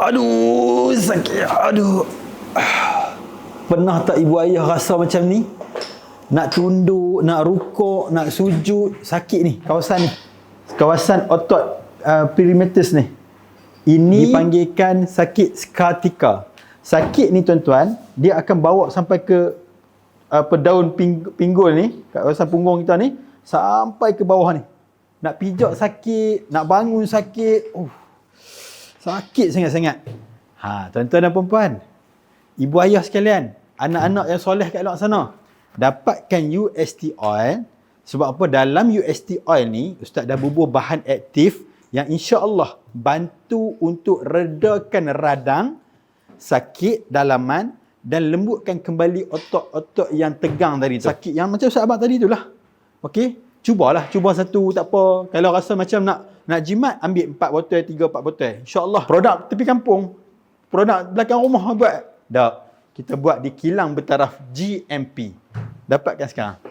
Aduh, sakit. Aduh. Pernah tak ibu ayah rasa macam ni? Nak tunduk, nak rukuk, nak sujud, sakit ni, kawasan ni. Kawasan otot perimeters ni. Ini dipanggilkan sakit sciatica. Sakit ni tuan-tuan, dia akan bawa sampai ke daun pinggul ni, kat kawasan punggung kita ni, sampai ke bawah ni. Nak pijak sakit, nak bangun sakit. Sakit sangat-sangat. Tuan-tuan dan puan-puan, ibu ayah sekalian, anak-anak yang soleh kat luar sana, dapatkan UST oil. Sebab apa? Dalam UST oil ni, Ustaz dah bubuh bahan aktif yang insya-Allah bantu untuk redakan radang, sakit dalaman dan lembutkan kembali otot-otot yang tegang tadi tu. Sakit yang macam Ustaz abang tadi tu lah. Okey? Cuba satu, tak apa. Kalau rasa macam nak jimat, ambil 4 botol, 3-4 botol. InsyaAllah. Produk tepi kampung, produk belakang rumah buat. Tak. Kita buat di kilang bertaraf GMP. Dapatkan sekarang.